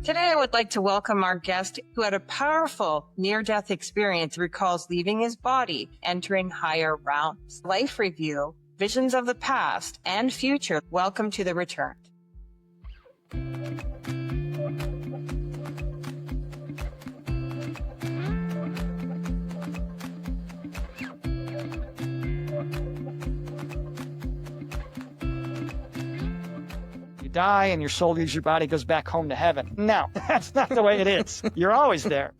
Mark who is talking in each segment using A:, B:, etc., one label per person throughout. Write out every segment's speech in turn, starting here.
A: Today, I would like to welcome our guest who had a powerful near-death experience, recalls leaving his body, entering higher realms. Life review, visions of the past and future. Welcome to The Returned.
B: Die and your soul leaves your body, goes back home to heaven. No, that's not the way it is. You're always there.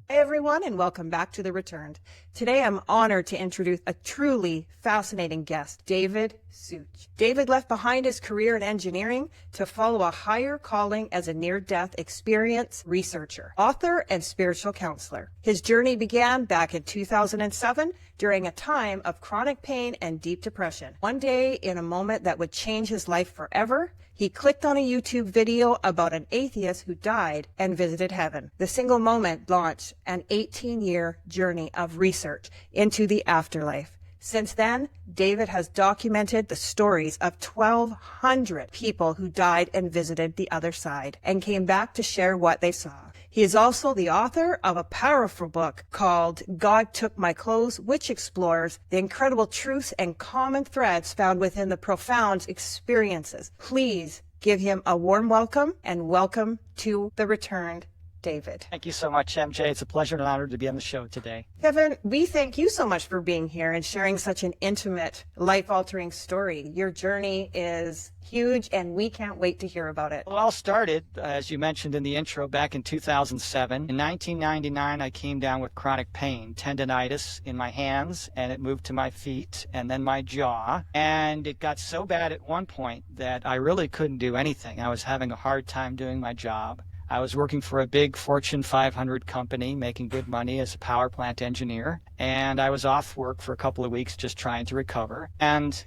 C: Hey everyone, and welcome back to The Returned. Today I'm honored to introduce a truly fascinating guest, David Suich. David left behind his career in engineering to follow a higher calling as a near-death experience researcher, author, and spiritual counselor. His journey began back in 2007 during a time of chronic pain and deep depression. One day, in a moment that would change his life forever, he clicked on a YouTube video about an atheist who died and visited heaven. The single moment launched an 18-year journey of research into the afterlife. Since then, David has documented the stories of 1,200 people who died and visited the other side and came back to share what they saw. He is also the author of a powerful book called God Took My Clothes, which explores the incredible truths and common threads found within the profound experiences. Please give him a warm welcome and welcome to The Returned, David.
B: Thank you so much, MJ. It's a pleasure and an honor to be on the show today.
C: Kevin, we thank you so much for being here and sharing such an intimate, life-altering story. Your journey is huge, and we can't wait to hear about it.
B: Well, it all started, as you mentioned in the intro, back in 2007. In 1999, I came down with chronic pain, tendonitis in my hands, and it moved to my feet and then my jaw. And it got so bad at one point that I really couldn't do anything. I was having a hard time doing my job. I was working for a big Fortune 500 company, making good money as a power plant engineer. And I was off work for a couple of weeks just trying to recover. And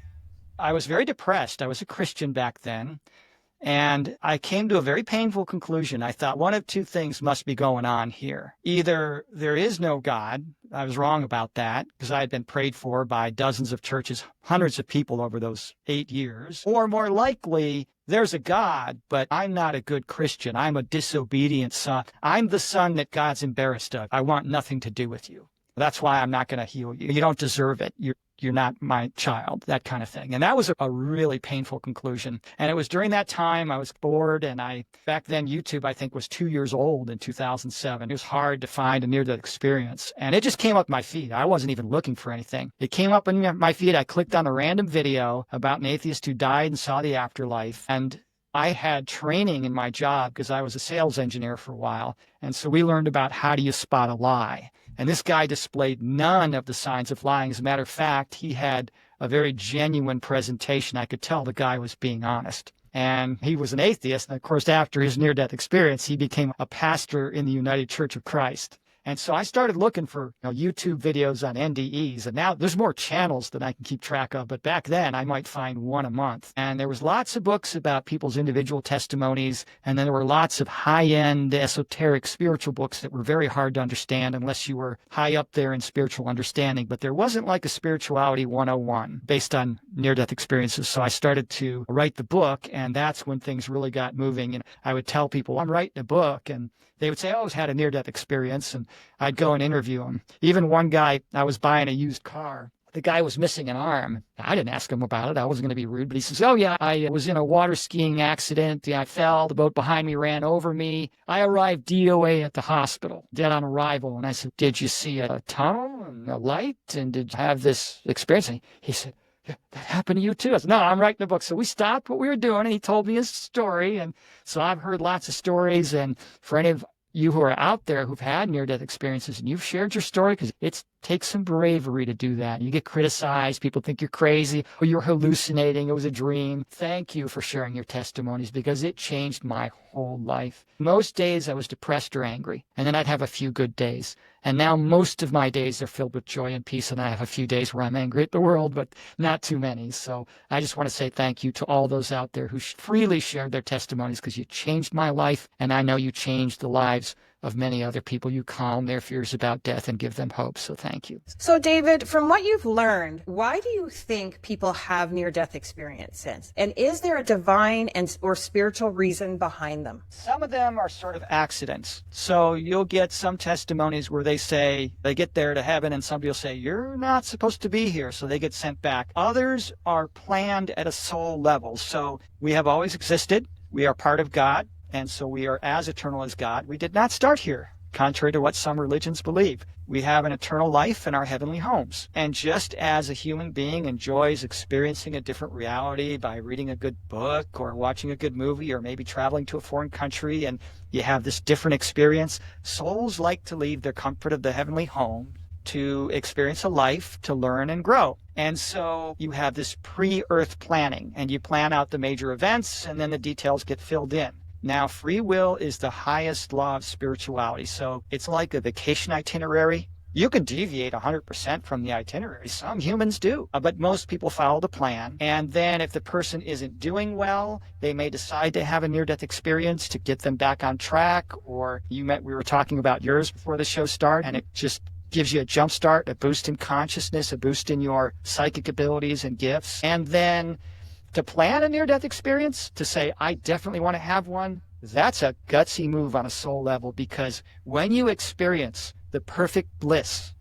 B: I was very depressed. I was a Christian back then. And I came to a very painful conclusion. I thought one of two things must be going on here. Either there is no God. I was wrong about that because I had been prayed for by dozens of churches, hundreds of people over those 8 years. Or more likely, there's a God, but I'm not a good Christian. I'm a disobedient son. I'm the son that God's embarrassed of. I want nothing to do with you. That's why I'm not going to heal you. You don't deserve it. You're not my child, that kind of thing. And that was a really painful conclusion. And it was during that time I was bored, and back then YouTube, I think, was 2 years old in 2007. It was hard to find a near-death experience. And it just came up my feed. I wasn't even looking for anything. It came up in my feed. I clicked on a random video about an atheist who died and saw the afterlife. And I had training in my job because I was a sales engineer for a while. And so we learned about how do you spot a lie. And this guy displayed none of the signs of lying. As a matter of fact, he had a very genuine presentation. I could tell the guy was being honest. And he was an atheist. And of course, after his near-death experience, he became a pastor in the United Church of Christ. And so I started looking for YouTube videos on NDEs. And now there's more channels that I can keep track of. But back then, I might find one a month. And there was lots of books about people's individual testimonies. And then there were lots of high-end, esoteric, spiritual books that were very hard to understand unless you were high up there in spiritual understanding. But there wasn't like a spirituality 101 based on near-death experiences. So I started to write the book. And that's when things really got moving. And I would tell people, I'm writing a book. And they would say, I always had a near-death experience, and I'd go and interview them. Even one guy, I was buying a used car. The guy was missing an arm. I didn't ask him about it. I wasn't going to be rude, but he says, oh yeah, I was in a water skiing accident. I fell. The boat behind me ran over me. I arrived DOA at the hospital, dead on arrival. And I said, did you see a tunnel and a light? And did you have this experience? And he said, yeah, that happened to you too. I said, no, I'm writing a book. So we stopped what we were doing, and he told me his story. And so I've heard lots of stories. And for any of you who are out there who've had near-death experiences and you've shared your story, because it takes some bravery to do that. You get criticized. People think you're crazy or you're hallucinating. It was a dream. Thank you for sharing your testimonies because it changed my whole life. Most days I was depressed or angry, and then I'd have a few good days. And now most of my days are filled with joy and peace, and I have a few days where I'm angry at the world, but not too many. So I just want to say thank you to all those out there who freely shared their testimonies because you changed my life, and I know you changed the lives of many other people. You calm their fears about death and give them hope. So thank you.
C: So David, from what you've learned, why do you think people have near-death experiences? And is there a divine or spiritual reason behind them?
B: Some of them are sort of accidents. So you'll get some testimonies where they say they get there to heaven and somebody will say, you're not supposed to be here. So they get sent back. Others are planned at a soul level. So we have always existed. We are part of God. And so we are as eternal as God. We did not start here, contrary to what some religions believe. We have an eternal life in our heavenly homes. And just as a human being enjoys experiencing a different reality by reading a good book or watching a good movie or maybe traveling to a foreign country and you have this different experience, souls like to leave the comfort of the heavenly home to experience a life, to learn and grow. And so you have this pre-earth planning and you plan out the major events and then the details get filled in. Now, free will is the highest law of spirituality. So it's like a vacation itinerary. You can deviate 100% from the itinerary. Some humans do, but most people follow the plan. And then if the person isn't doing well, they may decide to have a near-death experience to get them back on track. Or we were talking about yours before the show started, and it just gives you a jump start, a boost in consciousness, a boost in your psychic abilities and gifts. And then to plan a near-death experience, to say, I definitely want to have one, that's a gutsy move on a soul level, because when you experience the perfect bliss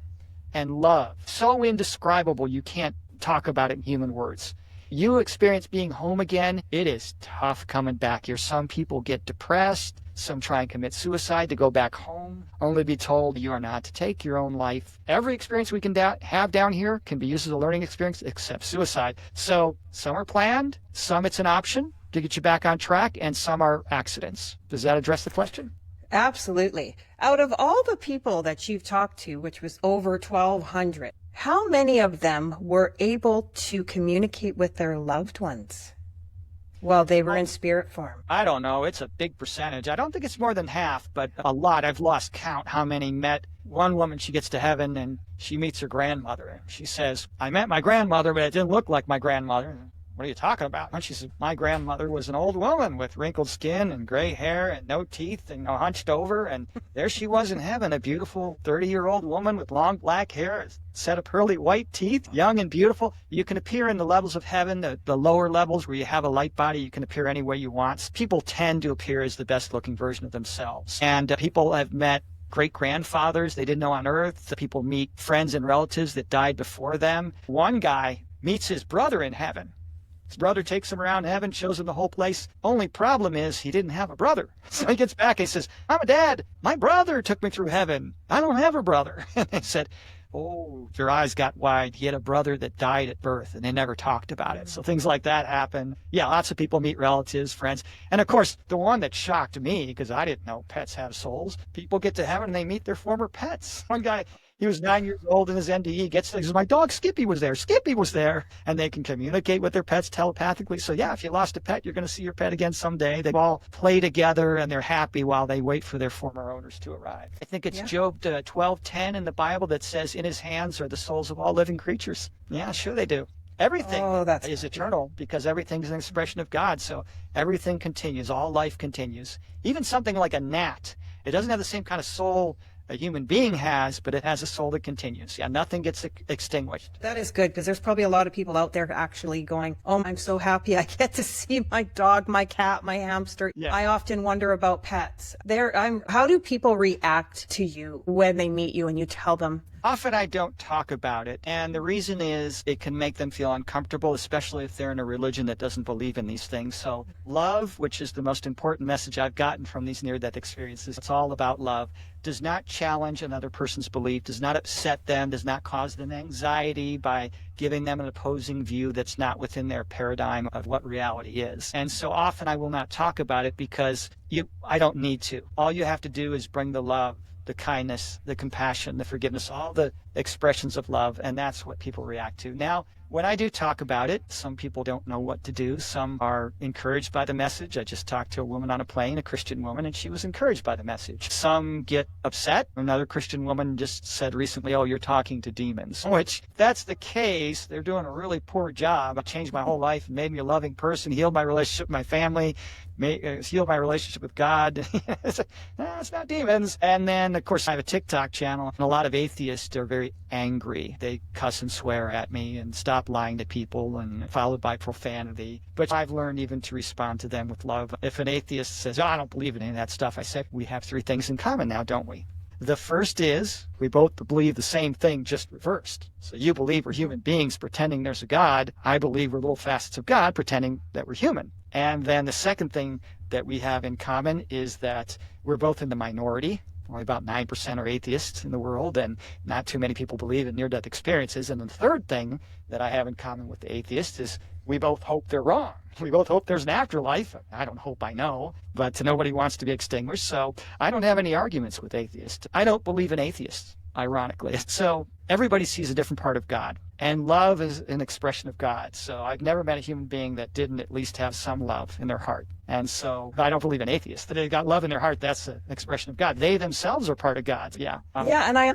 B: and love, so indescribable you can't talk about it in human words, you experience being home again, it is tough coming back here. Some people get depressed. Some try and commit suicide to go back home, only to be told you are not to take your own life. Every experience we can have down here can be used as a learning experience, except suicide. So some are planned, some it's an option to get you back on track, and some are accidents. Does that address the question?
C: Absolutely. Out of all the people that you've talked to, which was over 1,200, how many of them were able to communicate with their loved ones while they were in spirit form?
B: I don't know. It's a big percentage. I don't think it's more than half, but a lot. I've lost count how many met. One woman, she gets to heaven and she meets her grandmother. She says, I met my grandmother, but it didn't look like my grandmother. What are you talking about? And she said, my grandmother was an old woman with wrinkled skin and gray hair and no teeth and hunched over. And there she was in heaven, a beautiful 30-year-old woman with long black hair, a set of pearly white teeth, young and beautiful. You can appear in the levels of heaven, the lower levels where you have a light body. You can appear any way you want. People tend to appear as the best looking version of themselves. And people have met great-grandfathers they didn't know on earth. People meet friends and relatives that died before them. One guy meets his brother in heaven. His brother takes him around heaven, shows him the whole place. Only problem is he didn't have a brother. So he gets back and he says, I'm a dad. My brother took me through heaven. I don't have a brother. And they said, oh, your eyes got wide. He had a brother that died at birth, and they never talked about it. So things like that happen. Yeah, lots of people meet relatives, friends. And of course, the one that shocked me, because I didn't know pets have souls, people get to heaven and they meet their former pets. One guy, he was 9 years old in his NDE, gets there, he says, my dog Skippy was there. Skippy was there. And they can communicate with their pets telepathically. So yeah, if you lost a pet, you're going to see your pet again someday. They all play together and they're happy while they wait for their former owners to arrive. I think it's Job 12:10 in the Bible that says, in his hands are the souls of all living creatures. Yeah, sure they do. Everything is eternal because everything's an expression of God. So everything continues. All life continues. Even something like a gnat. It doesn't have the same kind of soul a human being has, but it has a soul that continues. Yeah, nothing gets extinguished.
C: That is good, because there's probably a lot of people out there actually going, oh, I'm so happy I get to see my dog, my cat, my hamster. Yeah. I often wonder about pets. How do people react to you when they meet you and you tell them?
B: Often I don't talk about it, and the reason is it can make them feel uncomfortable, especially if they're in a religion that doesn't believe in these things. So love, which is the most important message I've gotten from these near-death experiences, it's all about love, does not challenge another person's belief, does not upset them, does not cause them anxiety by giving them an opposing view that's not within their paradigm of what reality is. And so often I will not talk about it because I don't need to. All you have to do is bring the love, the kindness, the compassion, the forgiveness, all the expressions of love, and that's what people react to. Now, when I do talk about it, some people don't know what to do. Some are encouraged by the message. I just talked to a woman on a plane, a Christian woman, and she was encouraged by the message. Some get upset. Another Christian woman just said recently, "Oh, you're talking to demons," which, if that's the case, they're doing a really poor job. It changed my whole life, made me a loving person, healed my relationship with my family, healed my relationship with God. It's not demons. And then, of course, I have a TikTok channel, and a lot of atheists are very angry. They cuss and swear at me and stop lying to people, and followed by profanity. But I've learned even to respond to them with love. If an atheist says, "Oh, I don't believe in any of that stuff," I say, we have three things in common now, don't we? The first is we both believe the same thing, just reversed. So you believe we're human beings pretending there's a God. I believe we're little facets of God pretending that we're human. And then the second thing that we have in common is that we're both in the minority. Only about 9% are atheists in the world, and not too many people believe in near-death experiences. And the third thing that I have in common with the atheists is we both hope they're wrong. We both hope there's an afterlife. I don't hope, I know, but nobody wants to be extinguished. So I don't have any arguments with atheists. I don't believe in atheists, ironically. So everybody sees a different part of God, and love is an expression of God. So I've never met a human being that didn't at least have some love in their heart. And so I don't believe in atheists. That they've got love in their heart, that's an expression of God. They themselves are part of God. Yeah.
C: Yeah, and I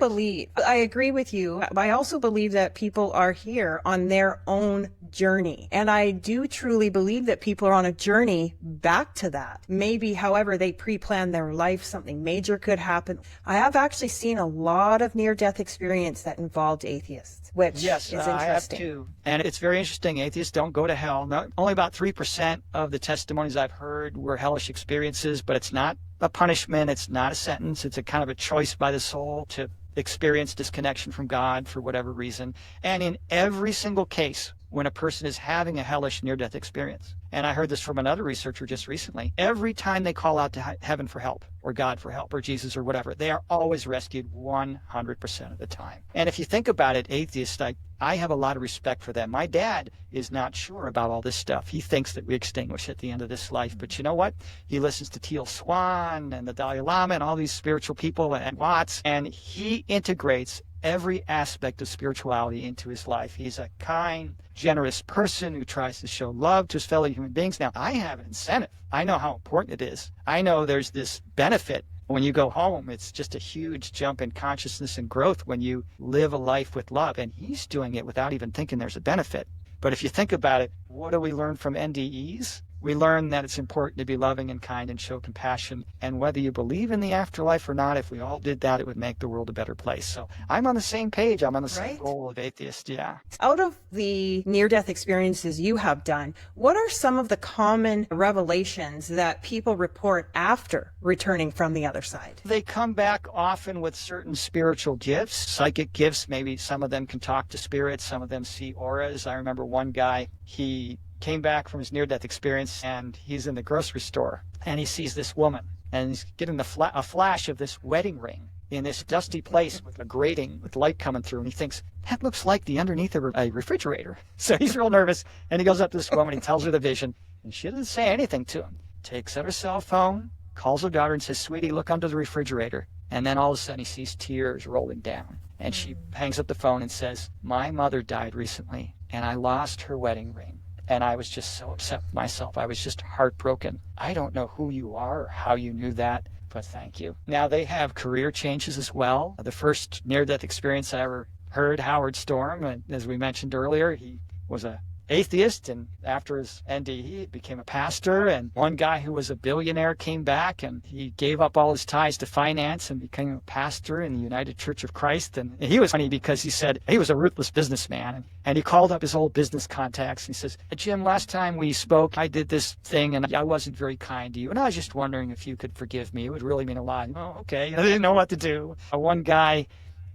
C: agree with you. I also believe that people are here on their own journey. And I do truly believe that people are on a journey back to that. Maybe, however, they pre-plan their life, something major could happen. I have actually seen a lot of near-death experience that involved atheists, which is interesting.
B: I have too. And it's very interesting. Atheists don't go to hell. Only about 3% of the testimonies I've heard were hellish experiences, but it's not a punishment. It's not a sentence. It's a kind of a choice by the soul to experience disconnection from God for whatever reason. And in every single case, when a person is having a hellish near-death experience, and I heard this from another researcher just recently, every time they call out to heaven for help, or God for help, or Jesus or whatever, they are always rescued 100% of the time. And if you think about it, atheists, I have a lot of respect for them. My dad is not sure about all this stuff. He thinks that we extinguish at the end of this life. But you know what? He listens to Teal Swan and the Dalai Lama and all these spiritual people and Watts, and he integrates every aspect of spirituality into his life. He's a kind, generous person who tries to show love to his fellow human beings. Now, I have an incentive. I know how important it is. I know there's this benefit when you go home. It's just a huge jump in consciousness and growth when you live a life with love. And he's doing it without even thinking there's a benefit. But if you think about it, what do we learn from NDEs? We learn that it's important to be loving and kind and show compassion. And whether you believe in the afterlife or not, if we all did that, it would make the world a better place. So I'm on the same page. I'm on the same goal of atheist. Yeah.
C: Out of the near-death experiences you have done, what are some of the common revelations that people report after returning from the other side?
B: They come back often with certain spiritual gifts, psychic gifts. Maybe some of them can talk to spirits. Some of them see auras. I remember one guy, he came back from his near-death experience, and he's in the grocery store, and he sees this woman, and he's getting a flash of this wedding ring in this dusty place with a grating with light coming through, and he thinks, that looks like the underneath of a refrigerator. So he's real nervous, and he goes up to this woman, he tells her the vision, and she doesn't say anything to him. Takes out her cell phone, calls her daughter and says, sweetie, look under the refrigerator. And then all of a sudden he sees tears rolling down, and she hangs up the phone and says, my mother died recently, and I lost her wedding ring. And I was just so upset with myself. I was just heartbroken. I don't know who you are or how you knew that, but thank you. Now, they have career changes as well. The first near-death experience I ever heard, Howard Storm, as we mentioned earlier, he was a atheist, and after his NDE, he became a pastor. And one guy who was a billionaire came back, and he gave up all his ties to finance and became a pastor in the United Church of Christ. And he was funny because he said he was a ruthless businessman, and he called up his old business contacts. And he says, Jim, last time we spoke, I did this thing, and I wasn't very kind to you, and I was just wondering if you could forgive me. It would really mean a lot. Oh, okay. I didn't know what to do. One guy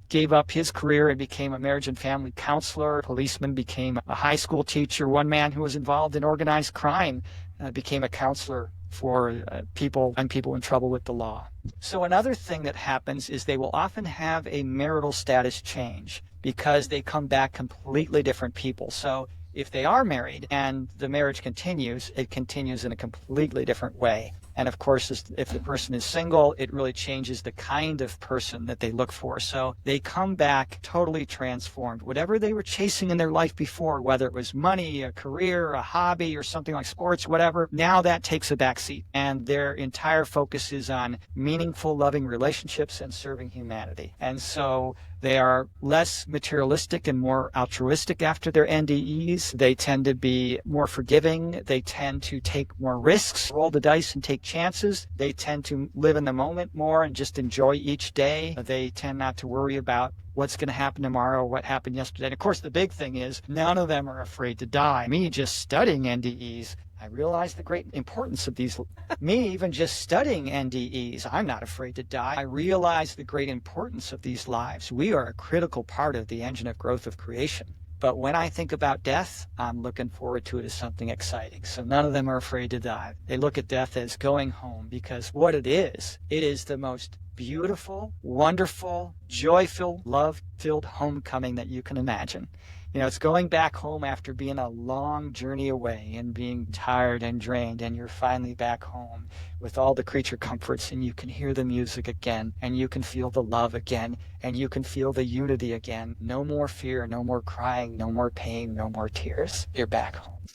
B: gave up his career and became a marriage and family counselor. A policeman became a high school teacher. One man who was involved in organized crime became a counselor for young people in trouble with the law. So another thing that happens is they will often have a marital status change because they come back completely different people. So if they are married and the marriage continues, it continues in a completely different way. And of course, if the person is single, it really changes the kind of person that they look for. So they come back totally transformed. Whatever they were chasing in their life before, whether it was money, a career, a hobby, or something like sports, whatever, now that takes a backseat. And their entire focus is on meaningful, loving relationships and serving humanity. And so they are less materialistic and more altruistic after their NDEs. They tend to be more forgiving. They tend to take more risks, roll the dice and take chances. They tend to live in the moment more and just enjoy each day. They tend not to worry about what's going to happen tomorrow, what happened yesterday. And of course, the big thing is none of them are afraid to die. Me just studying NDEs, I realized the great importance of these. Me even just studying NDEs, I'm not afraid to die. I realize the great importance of these lives. We are a critical part of the engine of growth of creation. But when I think about death, I'm looking forward to it as something exciting. So none of them are afraid to die. They look at death as going home, because what it is the most beautiful, wonderful, joy-filled, love-filled homecoming that you can imagine. You know, it's going back home after being a long journey away and being tired and drained, and you're finally back home with all the creature comforts, and you can hear the music again, and you can feel the love again, and you can feel the unity again. No more fear, no more crying, no more pain, no more tears. You're back home.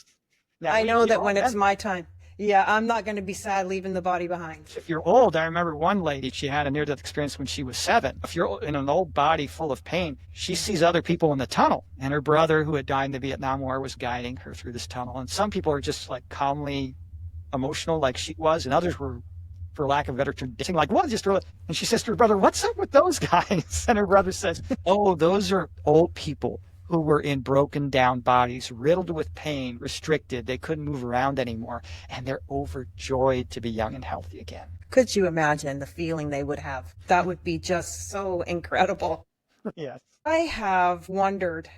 B: Now,
C: I know that when it's my time. Yeah, I'm not going to be sad leaving the body behind.
B: If you're old, I remember one lady, she had a near-death experience when she was 7. If you're in an old body full of pain, she sees other people in the tunnel. And her brother, who had died in the Vietnam War, was guiding her through this tunnel. And some people are just like calmly emotional like she was, and others were, for lack of a better term, like, what? And she says to her brother, what's up with those guys? And her brother says, oh, those are old people who were in broken down bodies, riddled with pain, restricted. They couldn't move around anymore. And they're overjoyed to be young and healthy again.
C: Could you imagine the feeling they would have? That would be just so incredible.
B: Yes.
C: I have wondered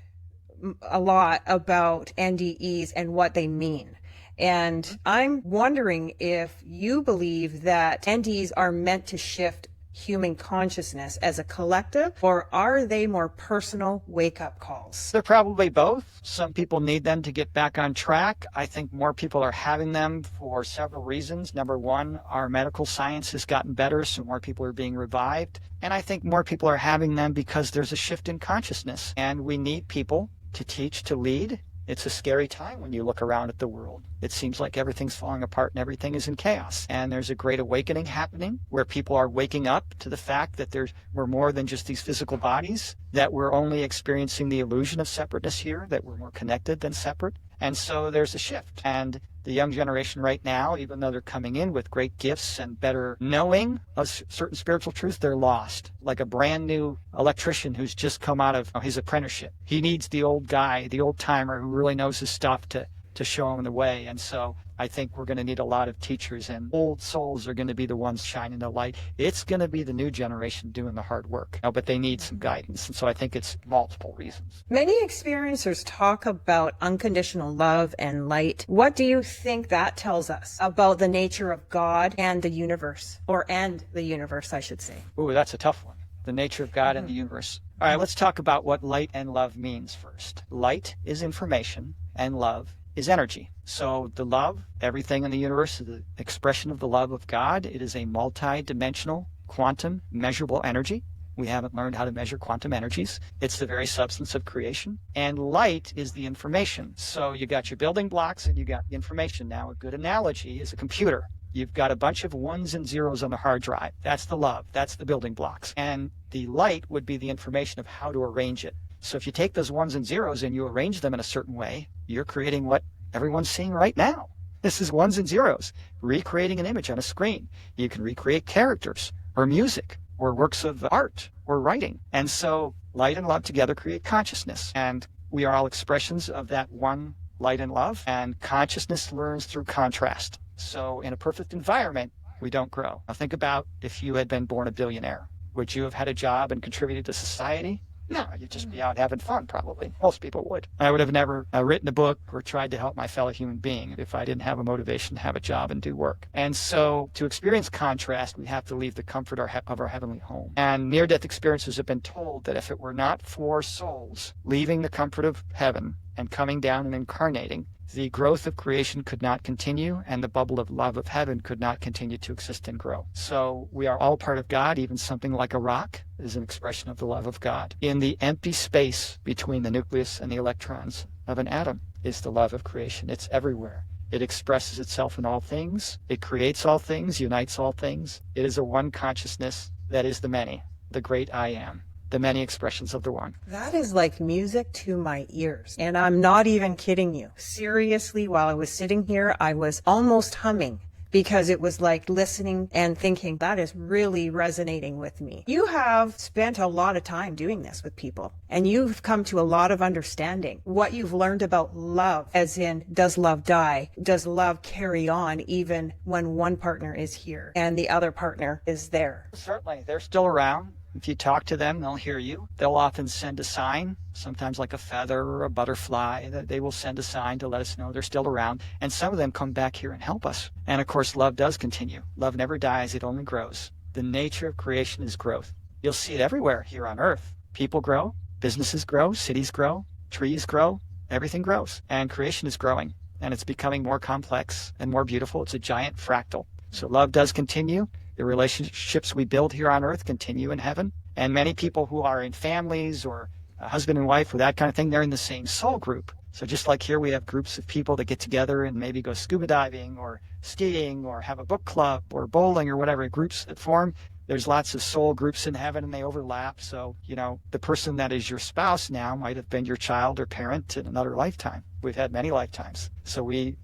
C: a lot about NDEs and what they mean. And I'm wondering if you believe that NDEs are meant to shift human consciousness as a collective, or are they more personal wake-up calls?
B: They're probably both. Some people need them to get back on track. I think more people are having them for several reasons. Number one, our medical science has gotten better, so more people are being revived. And I think more people are having them because there's a shift in consciousness, and we need people to teach, to lead. It's a scary time when you look around at the world. It seems like everything's falling apart and everything is in chaos. And there's a great awakening happening where people are waking up to the fact that we're more than just these physical bodies, that we're only experiencing the illusion of separateness here, that we're more connected than separate. And so there's a shift. And the young generation right now, even though they're coming in with great gifts and better knowing of certain spiritual truths, they're lost. Like a brand new electrician who's just come out of his apprenticeship. He needs the old guy, the old timer who really knows his stuff to show him the way. And so I think we're going to need a lot of teachers, and old souls are going to be the ones shining the light. It's going to be the new generation doing the hard work, but they need some guidance. And so I think it's multiple reasons.
C: Many experiencers talk about unconditional love and light. What do you think that tells us about the nature of God and the universe, and the universe, I should say?
B: Ooh, that's a tough one. The nature of God and the universe. All right, let's talk about what light and love means first. Light is information, and love is energy. So the love, everything in the universe is the expression of the love of God. It is a multi-dimensional, quantum, measurable energy. We haven't learned how to measure quantum energies. It's the very substance of creation. And light is the information. So you got your building blocks and you got the information. Now, a good analogy is a computer. You've got a bunch of ones and zeros on the hard drive. That's the love. That's the building blocks. And the light would be the information of how to arrange it. So if you take those ones and zeros and you arrange them in a certain way, you're creating what everyone's seeing right now. This is ones and zeros, recreating an image on a screen. You can recreate characters or music or works of art or writing. And so light and love together create consciousness. And we are all expressions of that one light and love. And consciousness learns through contrast. So in a perfect environment, we don't grow. Now think about if you had been born a billionaire. Would you have had a job and contributed to society? No, you'd just be out having fun, probably. Most people would. I would have never written a book or tried to help my fellow human being if I didn't have a motivation to have a job and do work. And so to experience contrast, we have to leave the comfort of our heavenly home. And near-death experiences have been told that if it were not for souls leaving the comfort of heaven and coming down and incarnating, the growth of creation could not continue, and the bubble of love of heaven could not continue to exist and grow. So we are all part of God. Even something like a rock is an expression of the love of God. In the empty space between the nucleus and the electrons of an atom is the love of creation. It's everywhere. It expresses itself in all things. It creates all things, unites all things. It is a one consciousness that is the many, the great I am, the many expressions of the one.
C: That is like music to my ears. And I'm not even kidding you. Seriously, while I was sitting here, I was almost humming because it was like listening and thinking, that is really resonating with me. You have spent a lot of time doing this with people, and you've come to a lot of understanding. What you've learned about love, as in, does love die? Does love carry on even when one partner is here and the other partner is there?
B: Certainly, they're still around. If you talk to them, they'll hear you. They'll often send a sign, sometimes like a feather or a butterfly. That they will send a sign to let us know they're still around. And some of them come back here and help us. And of course, love does continue. Love never dies. It only grows. The nature of creation is growth. You'll see it everywhere here on Earth. People grow, businesses grow, cities grow, trees grow, everything grows. And creation is growing. And it's becoming more complex and more beautiful. It's a giant fractal. So love does continue. The relationships we build here on Earth continue in heaven. And many people who are in families or a husband and wife or that kind of thing, they're in the same soul group. So just like here, we have groups of people that get together and maybe go scuba diving or skiing or have a book club or bowling or whatever, groups that form. There's lots of soul groups in heaven and they overlap. So, the person that is your spouse now might have been your child or parent in another lifetime. We've had many lifetimes. So we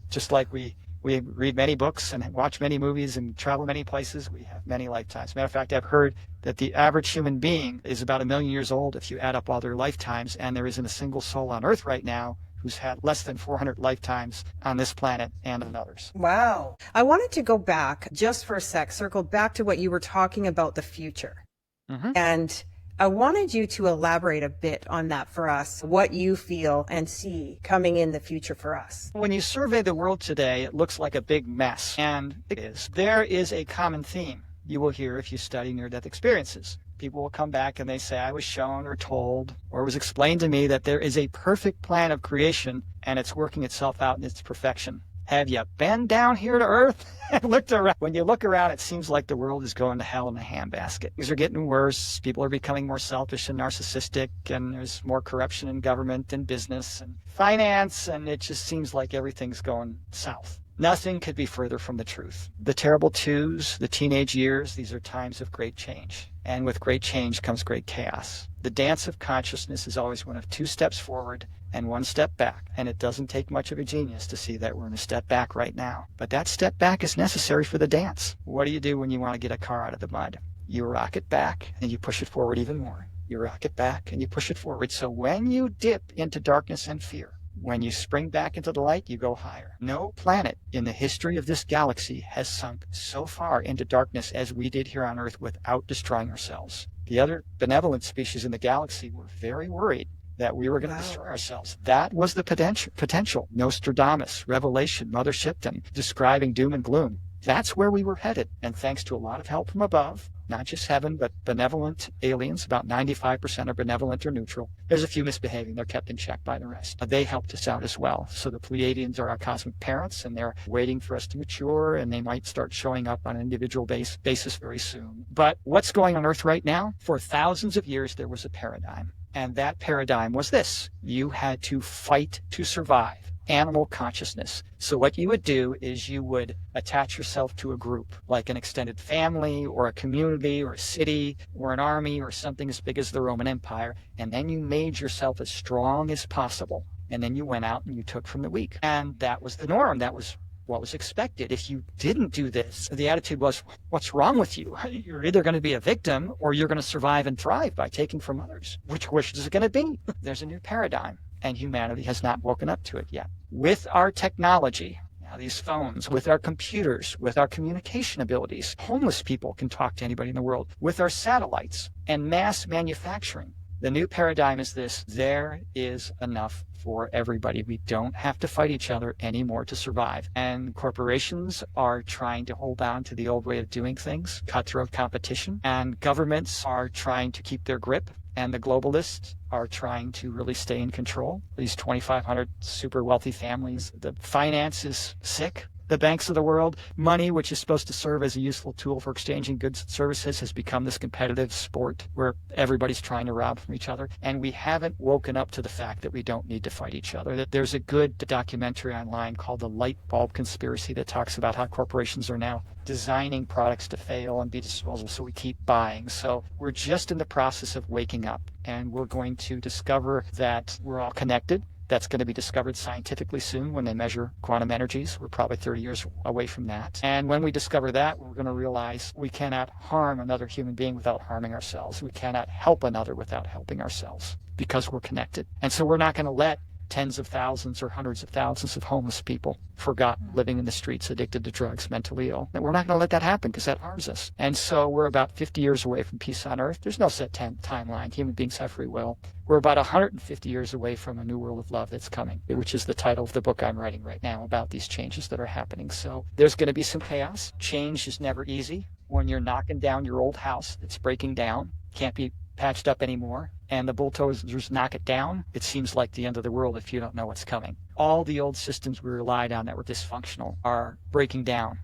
B: read many books and watch many movies and travel many places. We have many lifetimes. Matter of fact, I've heard that the average human being is about 1 million years old if you add up all their lifetimes, and there isn't a single soul on Earth right now who's had less than 400 lifetimes on this planet and on others.
C: Wow. I wanted to go back just for a sec, circle back to what you were talking about, the future.
B: Mm-hmm.
C: And I wanted you to elaborate a bit on that for us, what you feel and see coming in the future for us.
B: When you survey the world today, it looks like a big mess, and it is. There is a common theme you will hear if you study near-death experiences. People will come back and they say, I was shown or told or it was explained to me that there is a perfect plan of creation and it's working itself out in its perfection. Have you been down here to Earth and looked around? When you look around, it seems like the world is going to hell in a handbasket. Things are getting worse. People are becoming more selfish and narcissistic, and there's more corruption in government and business and finance, and it just seems like everything's going south. Nothing could be further from the truth. The terrible twos, the teenage years, these are times of great change. And with great change comes great chaos. The dance of consciousness is always one of 2 steps forward and 1 step back. And it doesn't take much of a genius to see that we're in a step back right now. But that step back is necessary for the dance. What do you do when you want to get a car out of the mud? You rock it back and you push it forward even more. You rock it back and you push it forward. So when you dip into darkness and fear, when you spring back into the light, you go higher. No planet in the history of this galaxy has sunk so far into darkness as we did here on Earth without destroying ourselves. The other benevolent species in the galaxy were very worried that we were going to destroy ourselves. That was the potential. Nostradamus, Revelation, Mother Shipton, describing doom and gloom. That's where we were headed. And thanks to a lot of help from above, not just heaven, but benevolent aliens, about 95% are benevolent or neutral. There's a few misbehaving. They're kept in check by the rest. They helped us out as well. So the Pleiadians are our cosmic parents, and they're waiting for us to mature, and they might start showing up on an individual basis very soon. But what's going on Earth right now? For thousands of years, there was a paradigm. And that paradigm was this. You had to fight to survive. Animal consciousness. So what you would do is you would attach yourself to a group, like an extended family or a community or a city or an army or something as big as the Roman Empire, and then you made yourself as strong as possible. And then you went out and you took from the weak. And that was the norm. That was what was expected. If you didn't do this, the attitude was, what's wrong with you? You're either going to be a victim or you're going to survive and thrive by taking from others. Which is it going to be? There's a new paradigm. And humanity has not woken up to it yet. With our technology, now these phones, with our computers, with our communication abilities, homeless people can talk to anybody in the world, with our satellites and mass manufacturing. The new paradigm is this: there is enough for everybody. We don't have to fight each other anymore to survive. And corporations are trying to hold on to the old way of doing things, cutthroat competition, and governments are trying to keep their grip. and the globalists are trying to really stay in control. These 2,500 super wealthy families, the finance is sick. The banks of the world, money, which is supposed to serve as a useful tool for exchanging goods and services, has become this competitive sport where everybody's trying to rob from each other. And we haven't woken up to the fact that we don't need to fight each other. That there's a good documentary online called The Light Bulb Conspiracy that talks about how corporations are now designing products to fail and be disposable, so we keep buying. So we're just in the process of waking up, and we're going to discover that we're all connected. That's going to be discovered scientifically soon when they measure quantum energies. We're probably 30 years away from that. And when we discover that, we're going to realize we cannot harm another human being without harming ourselves. We cannot help another without helping ourselves because we're connected. And so we're not going to let tens of thousands or hundreds of thousands of homeless people forgotten, living in the streets, addicted to drugs, mentally ill. We're not going to let that happen because that harms us. And so we're about 50 years away from peace on earth. There's no set timeline. Human beings have free will. We're about 150 years away from a new world of love that's coming, which is the title of the book I'm writing right now about these changes that are happening. So there's going to be some chaos. Change is never easy. When you're knocking down your old house that's breaking down, can't be patched up anymore, and the bulldozers knock it down, it seems like the end of the world if you don't know what's coming. All the old systems we relied on that were dysfunctional are breaking down,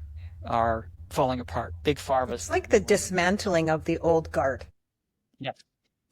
B: are falling apart. Big pharma.
C: It's like the dismantling of the old guard.
B: Yes.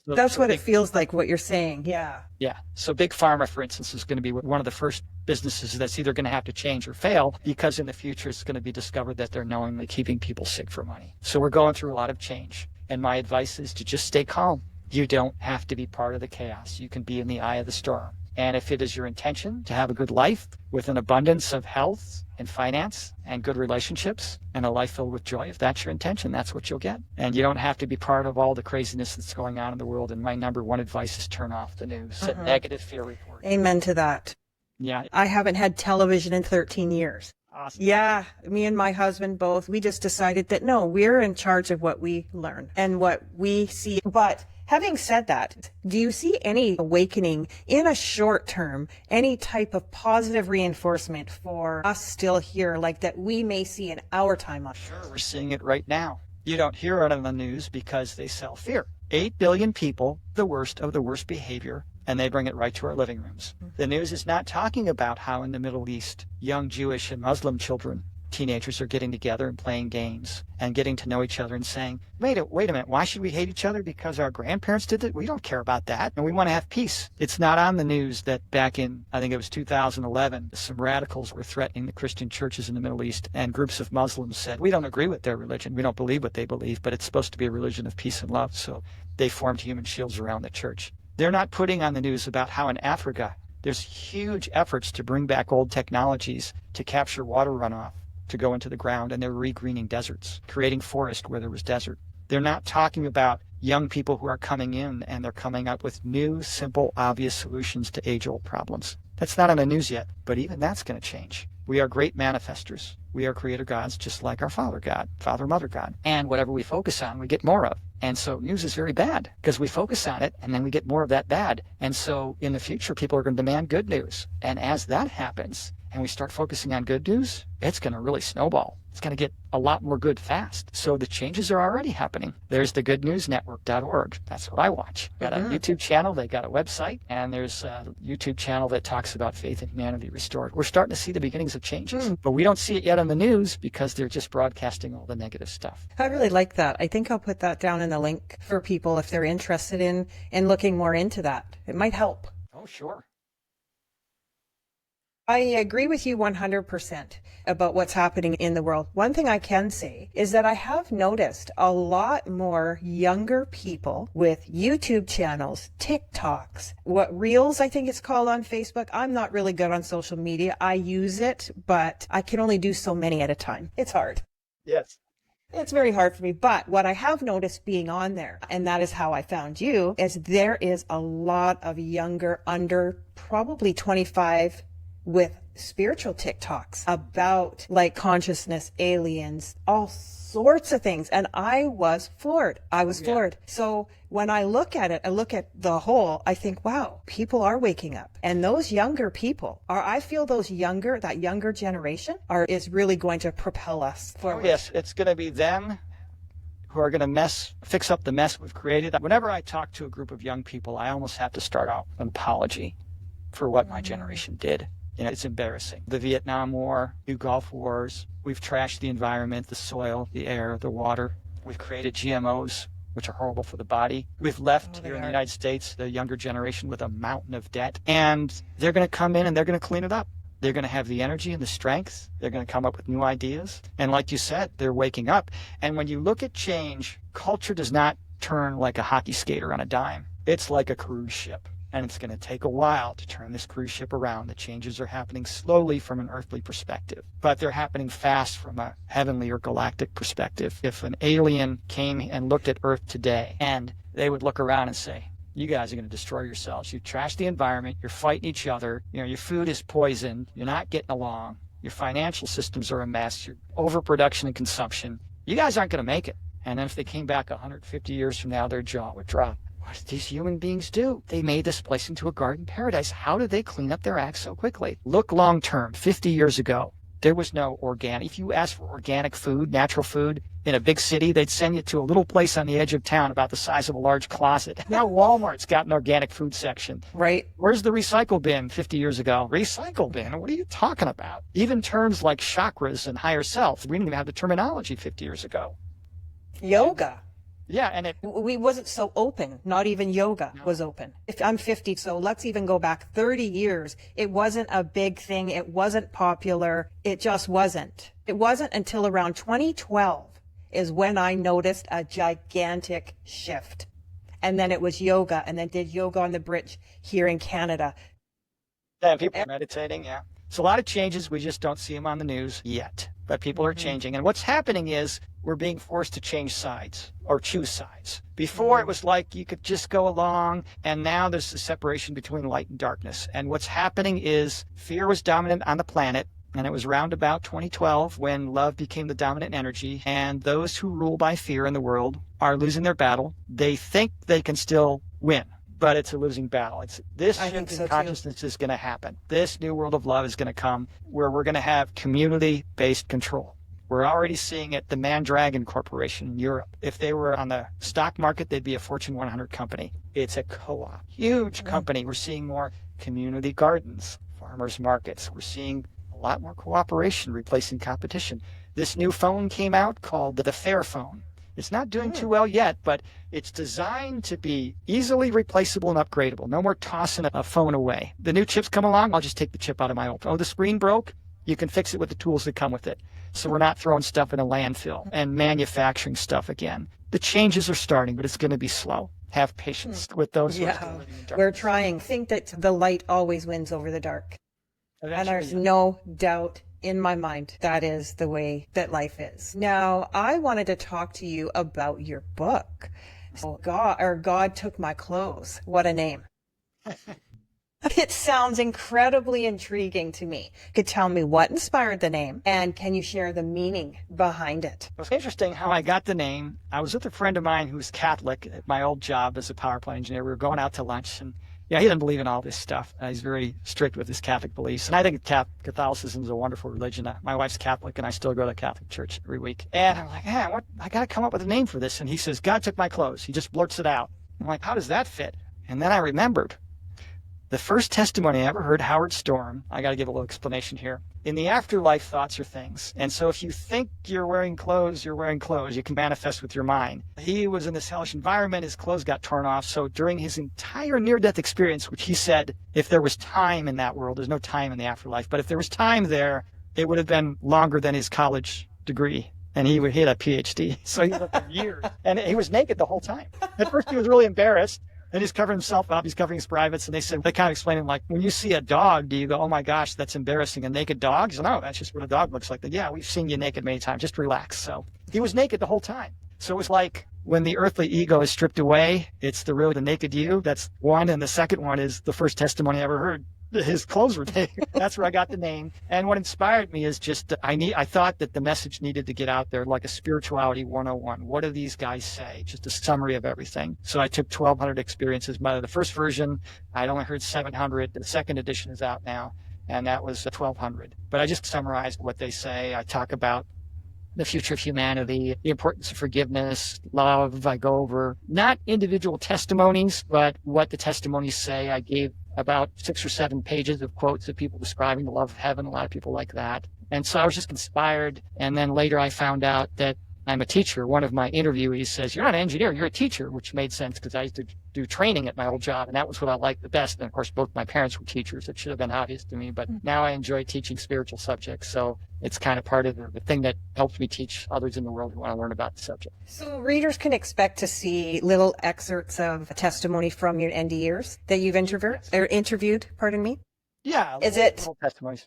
C: That's what it feels like, what you're saying. Yeah.
B: Yeah. So big pharma, for instance, is going to be one of the first businesses that's either going to have to change or fail, because in the future it's going to be discovered that they're knowingly keeping people sick for money. So we're going through a lot of change. And my advice is to just stay calm. You don't have to be part of the chaos. You can be in the eye of the storm. And if it is your intention to have a good life with an abundance of health and finance and good relationships and a life filled with joy, if that's your intention, that's what you'll get. And you don't have to be part of all the craziness that's going on in the world. And my number one advice is turn off the news. A negative fear report.
C: Amen to that.
B: Yeah.
C: I haven't had television in 13 years.
B: Awesome.
C: Yeah, me and my husband both, we just decided that no, we're in charge of what we learn and what we see. But having said that, do you see any awakening in a short term, any type of positive reinforcement for us still here, like that we may see in our time on?
B: Sure, we're seeing it right now. You don't hear it on the news because they sell fear. 8 billion people, the worst of the worst behavior, and they bring it right to our living rooms. The news is not talking about how in the Middle East, young Jewish and Muslim children, teenagers are getting together and playing games and getting to know each other and saying, wait a minute, why should we hate each other? Because our grandparents did it? We don't care about that. And we want to have peace. It's not on the news that back in, I think it was 2011, some radicals were threatening the Christian churches in the Middle East, and groups of Muslims said, we don't agree with their religion. We don't believe what they believe, but it's supposed to be a religion of peace and love. So they formed human shields around the church. They're not putting on the news about how in Africa, there's huge efforts to bring back old technologies to capture water runoff, to go into the ground, and they're regreening deserts, creating forest where there was desert. They're not talking about young people who are coming in and they're coming up with new, simple, obvious solutions to age-old problems. That's not on the news yet, but even that's going to change. We are great manifestors. We are creator gods, just like our Father God, Father, Mother God. And whatever we focus on, we get more of. And so news is very bad because we focus on it and then we get more of that bad. And so in the future, people are going to demand good news. And as that happens and we start focusing on good news, it's going to really snowball. It's going to get a lot more good fast. So the changes are already happening. There's the goodnewsnetwork.org. That's what I watch. Got a YouTube channel. They got a website. And there's a YouTube channel that talks about faith and humanity restored. We're starting to see the beginnings of changes. But we don't see it yet on the news because they're just broadcasting all the negative stuff.
C: I really like that. I think I'll put that down in the link for people if they're interested in looking more into that. It might help.
B: Oh, sure.
C: I agree with you 100% about what's happening in the world. One thing I can say is that I have noticed a lot more younger people with YouTube channels, TikToks, what Reels I think it's called on Facebook. I'm not really good on social media. I use it, but I can only do so many at a time. It's hard.
B: Yes.
C: It's very hard for me. But what I have noticed being on there, and that is how I found you, is there is a lot of younger, under probably 25, with spiritual TikToks about like consciousness, aliens, all sorts of things. And I was floored. Floored. So when I look at it, I look at the whole, I think, wow, people are waking up. And those younger people I feel that younger generation is really going to propel us forward.
B: Oh, yes, it's going to be them who are going to fix up the mess we've created. Whenever I talk to a group of young people, I almost have to start out with an apology for what my generation did. It's embarrassing. The Vietnam War, 2 Gulf Wars, we've trashed the environment, the soil, the air, the water. We've created GMOs, which are horrible for the body. We've left here in the United States, the younger generation, with a mountain of debt. And they're going to come in and they're going to clean it up. They're going to have the energy and the strength. They're going to come up with new ideas. And like you said, they're waking up. And when you look at change, culture does not turn like a hockey skater on a dime. It's like a cruise ship. And it's going to take a while to turn this cruise ship around. The changes are happening slowly from an earthly perspective, but they're happening fast from a heavenly or galactic perspective. If an alien came and looked at Earth today, and they would look around and say, you guys are going to destroy yourselves. You trash the environment. You're fighting each other. Your food is poisoned. You're not getting along. Your financial systems are a mess. Your overproduction and consumption. You guys aren't going to make it. And then if they came back 150 years from now, their jaw would drop. What did these human beings do? They made this place into a garden paradise. How did they clean up their act so quickly? Look long term, 50 years ago, there was no organic. If you asked for organic food, natural food, in a big city, they'd send you to a little place on the edge of town about the size of a large closet. Now Walmart's got an organic food section.
C: Right.
B: Where's the recycle bin 50 years ago? Recycle bin? What are you talking about? Even terms like chakras and higher self, we didn't even have the terminology 50 years ago.
C: Yoga.
B: Yeah, and
C: we wasn't so open. Not even yoga was open. If I'm 50, so let's even go back 30 years. It wasn't a big thing. It wasn't popular. It just wasn't. It wasn't until around 2012 is when I noticed a gigantic shift. And then it was yoga, and then did yoga on the bridge here in Canada.
B: Yeah, people are meditating, yeah. So a lot of changes, we just don't see them on the news yet. But people are changing. And what's happening is we're being forced to change sides or choose sides. Before it was like you could just go along, and now there's a separation between light and darkness. And what's happening is fear was dominant on the planet, and it was around about 2012 when love became the dominant energy, and those who rule by fear in the world are losing their battle. They think they can still win, but it's a losing battle. This shift in consciousness is going to happen. This new world of love is going to come where we're going to have community-based control. We're already seeing it, the Mandragon Corporation in Europe. If they were on the stock market, they'd be a Fortune 100 company. It's a co-op, huge company. We're seeing more community gardens, farmers markets. We're seeing a lot more cooperation replacing competition. This new phone came out called the Fair Phone. It's not doing too well yet, but it's designed to be easily replaceable and upgradable. No more tossing a phone away. The new chips come along, I'll just take the chip out of my old phone. Oh, the screen broke? You can fix it with the tools that come with it. So we're not throwing stuff in a landfill and manufacturing stuff again. The changes are starting, but it's going to be slow. Have patience with those who are still living in darkness.
C: We're trying. Think that the light always wins over the dark. And there's no doubt in my mind that is the way that life is. Now, I wanted to talk to you about your book. So God Took My Clothes. What a name. It sounds incredibly intriguing to me. Could tell me what inspired the name, and can you share the meaning behind it?
B: It's interesting how I got the name. I was with a friend of mine who's Catholic at my old job as a power plant engineer. We were going out to lunch, and he doesn't believe in all this stuff. He's very strict with his Catholic beliefs. And I think Catholicism is a wonderful religion. My wife's Catholic, and I still go to Catholic church every week. And I'm like, I got to come up with a name for this. And he says, God took my clothes. He just blurts it out. I'm like, how does that fit? And then I remembered. The first testimony I ever heard, Howard Storm, I got to give a little explanation here. In the afterlife, thoughts are things. And so if you think you're wearing clothes, you can manifest with your mind. He was in this hellish environment. His clothes got torn off. So during his entire near-death experience, which he said, if there was time in that world, there's no time in the afterlife, but if there was time there, it would have been longer than his college degree. And he had a PhD. So he lived for years. And he was naked the whole time. At first, he was really embarrassed. And he's covering himself up. He's covering his privates. And they kind of explained him, like, when you see a dog, do you go, oh my gosh, that's embarrassing, a naked dog? He said, no, that's just what a dog looks like. Yeah, we've seen you naked many times. Just relax. So he was naked the whole time. So it was like when the earthly ego is stripped away, it's the naked you. That's one. And the second one is the first testimony I ever heard. His clothes were naked. That's where I got the name. And what inspired me is just, I thought that the message needed to get out there, like a spirituality 101. What do these guys say? Just a summary of everything. So I took 1,200 experiences. By the first version, I'd only heard 700. The second edition is out now, and that was 1,200. But I just summarized what they say. I talk about the future of humanity, the importance of forgiveness, love. I go over not individual testimonies, but what the testimonies say. I gave about 6 or 7 pages of quotes of people describing the love of heaven. A lot of people like that. And so I was just inspired. And then later I found out that I'm a teacher. One of my interviewees says, "You're not an engineer, you're a teacher," which made sense because I used to do training at my old job, and that was what I liked the best. And of course, both my parents were teachers. It should have been obvious to me, but now I enjoy teaching spiritual subjects. So it's kind of part of the thing that helps me teach others in the world who want to learn about the subject.
C: So readers can expect to see little excerpts of testimony from your NDEs that you've interviewed, pardon me?
B: Yeah.
C: Is it
B: little testimonies?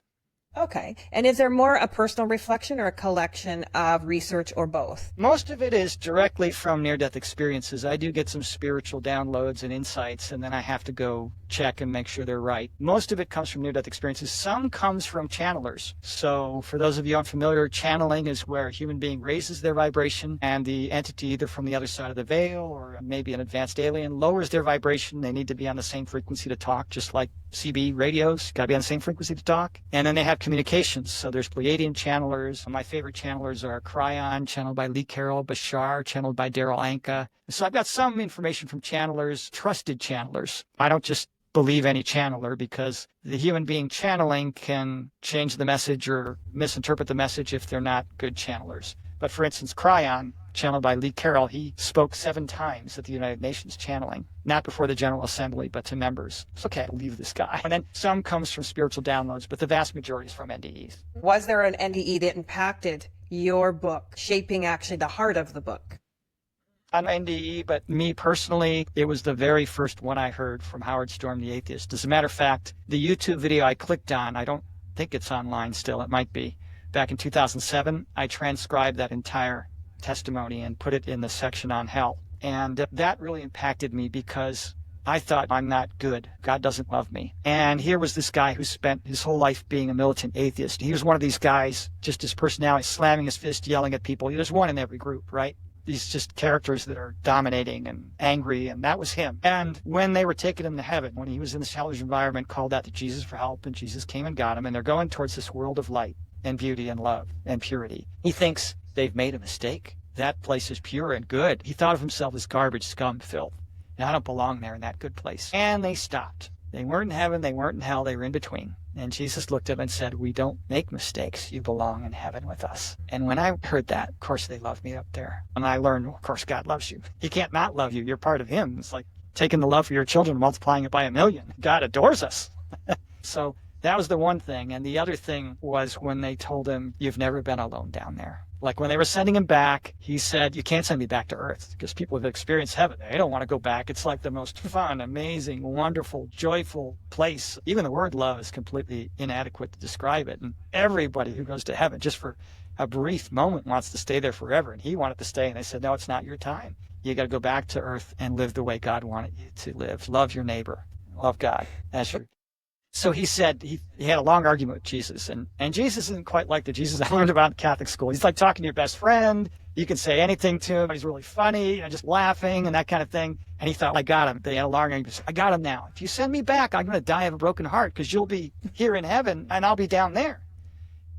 C: Okay. And is there more a personal reflection or a collection of research or both?
B: Most of it is directly from near-death experiences. I do get some spiritual downloads and insights, and then I have to go check and make sure they're right. Most of it comes from near-death experiences. Some comes from channelers. So for those of you unfamiliar, channeling is where a human being raises their vibration, and the entity, either from the other side of the veil or maybe an advanced alien, lowers their vibration. They need to be on the same frequency to talk, just like CB radios, got to be on the same frequency to talk. And then they have communications. So there's Pleiadian channelers. My favorite channelers are Cryon, channeled by Lee Carroll, Bashar, channeled by Daryl Anka. So I've got some information from channelers, trusted channelers. I don't just believe any channeler, because the human being channeling can change the message or misinterpret the message if they're not good channelers. But for instance, Cryon, channeled by Lee Carroll, he spoke 7 times at the United Nations channeling, not before the General Assembly, but to members. It's okay, I believe this guy. And then some comes from spiritual downloads, but the vast majority is from NDEs.
C: Was there an NDE that impacted your book, shaping actually the heart of the book?
B: On NDE, but me personally, it was the very first one I heard from Howard Storm, the atheist. As a matter of fact, the YouTube video I clicked on, I don't think it's online still, it might be. Back in 2007, I transcribed that entire testimony and put it in the section on hell. And that really impacted me because I thought, I'm not good. God doesn't love me. And here was this guy who spent his whole life being a militant atheist. He was one of these guys, just his personality, slamming his fist, yelling at people. There's one in every group, right? These just characters that are dominating and angry, and that was him. And when they were taking him to heaven, when he was in this hellish environment, called out to Jesus for help, and Jesus came and got him, and they're going towards this world of light and beauty and love and purity. He thinks they've made a mistake. That place is pure and good. He thought of himself as garbage, scum, filth. And I don't belong there in that good place. And they stopped. They weren't in heaven, they weren't in hell, they were in between. And Jesus looked at him and said, "We don't make mistakes. You belong in heaven with us." And when I heard that, of course they loved me up there. And I learned, well, of course God loves you. He can't not love you. You're part of him. It's like taking the love for your children, multiplying it by 1,000,000. God adores us. So that was the one thing. And the other thing was when they told him, "You've never been alone down there." Like when they were sending him back, he said, "You can't send me back to earth," because people have experienced heaven. They don't want to go back. It's like the most fun, amazing, wonderful, joyful place. Even the word love is completely inadequate to describe it. And everybody who goes to heaven just for a brief moment wants to stay there forever. And he wanted to stay. And they said, "No, it's not your time. You got to go back to earth and live the way God wanted you to live. Love your neighbor. Love God as your." So he said he had a long argument with Jesus. And Jesus isn't quite like the Jesus I learned about in Catholic school. He's like talking to your best friend. You can say anything to him. He's really funny, just laughing and that kind of thing. And he thought, "I got him." They had a long argument. "I got him now. If you send me back, I'm going to die of a broken heart because you'll be here in heaven and I'll be down there."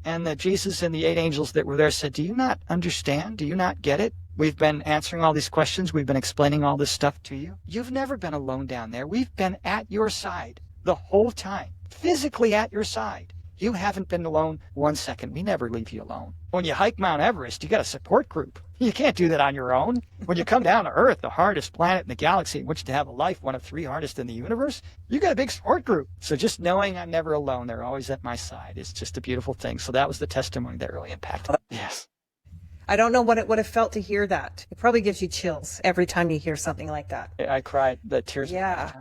B: And the Jesus and the 8 angels that were there said, "Do you not understand? Do you not get it? We've been answering all these questions. We've been explaining all this stuff to you. You've never been alone down there. We've been at your side the whole time, physically at your side. You haven't been alone 1 second. We never leave you alone. When you hike Mount Everest, you got a support group. You can't do that on your own. When you come down to Earth, the hardest planet in the galaxy in which to have a life, one of 3 hardest in the universe, you got a big support group. So just knowing I'm never alone, they're always at my side, is just a beautiful thing." So that was the testimony that really impacted. Yes.
C: I don't know what it would have felt to hear that. It probably gives you chills every time you hear something like that.
B: I cried the tears.
C: Yeah.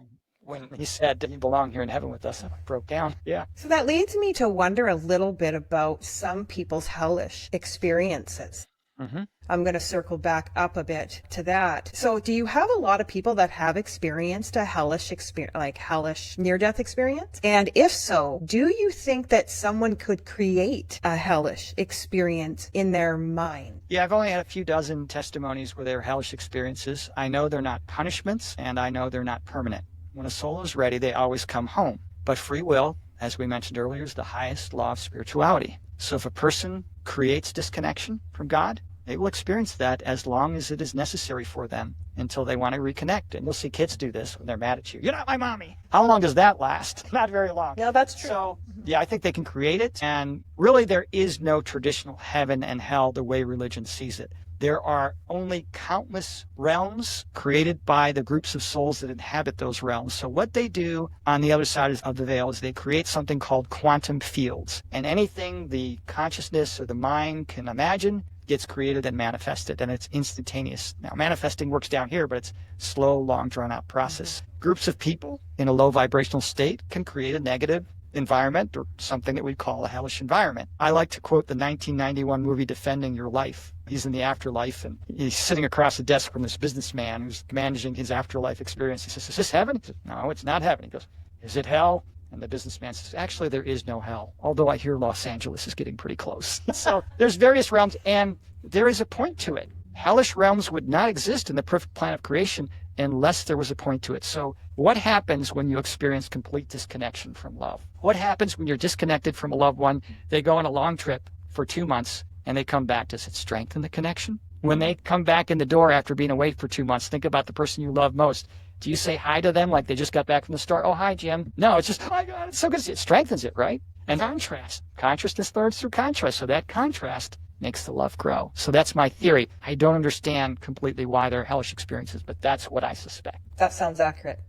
B: When he said, "You belong here in heaven with us," I broke down. Yeah.
C: So that leads me to wonder a little bit about some people's hellish experiences.
B: Mm-hmm.
C: I'm going to circle back up a bit to that. So do you have a lot of people that have experienced a hellish experience, like hellish near-death experience? And if so, do you think that someone could create a hellish experience in their mind?
B: Yeah, I've only had a few dozen testimonies where they're hellish experiences. I know they're not punishments, and I know they're not permanent. When a soul is ready, they always come home. But free will, as we mentioned earlier, is the highest law of spirituality. So if a person creates disconnection from God, they will experience that as long as it is necessary for them until they want to reconnect. And you'll see kids do this when they're mad at you. You're not my mommy. How long does that last? Not very long.
C: No, that's true.
B: So, yeah, I think they can create it. And really, there is no traditional heaven and hell the way religion sees it. There are only countless realms created by the groups of souls that inhabit those realms. So what they do on the other side of the veil is they create something called quantum fields. And anything the consciousness or the mind can imagine gets created and manifested, and it's instantaneous. Now, manifesting works down here, but it's slow, long, drawn-out process. Groups of people in a low vibrational state can create a negative environment or something that we call a hellish environment. I like to quote the 1991 movie Defending Your Life. He's in the afterlife, and he's sitting across the desk from this businessman who's managing his afterlife experience. He says, "Is this heaven?" He says, "No, it's not heaven." He goes, "Is it hell?" And the businessman says, "Actually, there is no hell, although I hear Los Angeles is getting pretty close." So there's various realms, and there is a point to it. Hellish realms would not exist in the perfect plan of creation unless there was a point to it. So what happens when you experience complete disconnection from love? What happens when you're disconnected from a loved one? They go on a long trip for 2 months and they come back. Does it strengthen the connection? When they come back in the door after being away for 2 months, think about the person you love most. Do you say hi to them like they just got back from the store? "Oh, hi, Jim." No, it's just, "Oh my God, it's so good." It strengthens it, right? And contrast. Consciousness learns through contrast. So that contrast makes the love grow. So that's my theory. I don't understand completely why there are hellish experiences, but that's what I suspect.
C: That sounds accurate.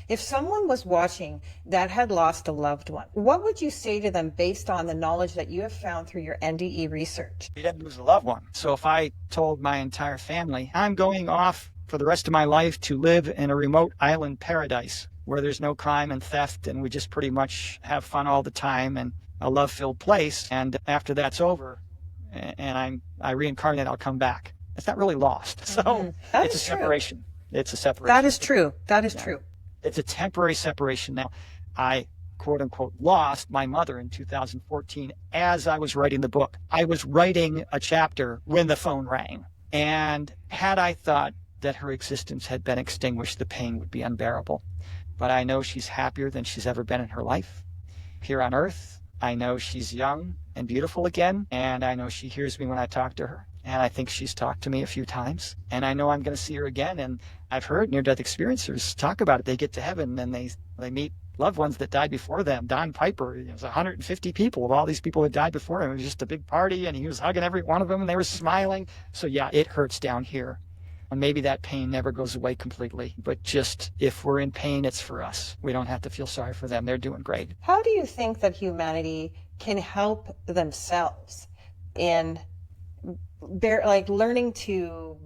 C: If someone was watching that had lost a loved one, what would you say to them based on the knowledge that you have found through your NDE research?
B: You didn't lose a loved one. So if I told my entire family, I'm going off for the rest of my life to live in a remote island paradise where there's no crime and theft and we just pretty much have fun all the time and a love-filled place, and after that's over and I reincarnate, I'll come back. It's not really lost. So it's a separation. It's a separation.
C: That is true. That is true.
B: It's a temporary separation. Now, I quote unquote lost my mother in 2014 as I was writing the book. I was writing a chapter when the phone rang. And had I thought that her existence had been extinguished, the pain would be unbearable. But I know she's happier than she's ever been in her life here on earth. I know she's young and beautiful again, and I know she hears me when I talk to her. And I think she's talked to me a few times, and I know I'm going to see her again. And I've heard near-death experiencers talk about it. They get to heaven and they meet loved ones that died before them. Don Piper, it was 150 people of all these people that died before him. It was just a big party, and he was hugging every one of them, and they were smiling. So yeah, it hurts down here. And maybe that pain never goes away completely, but just if we're in pain, it's for us. We don't have to feel sorry for them. They're doing great.
C: How do you think that humanity can help themselves in learning to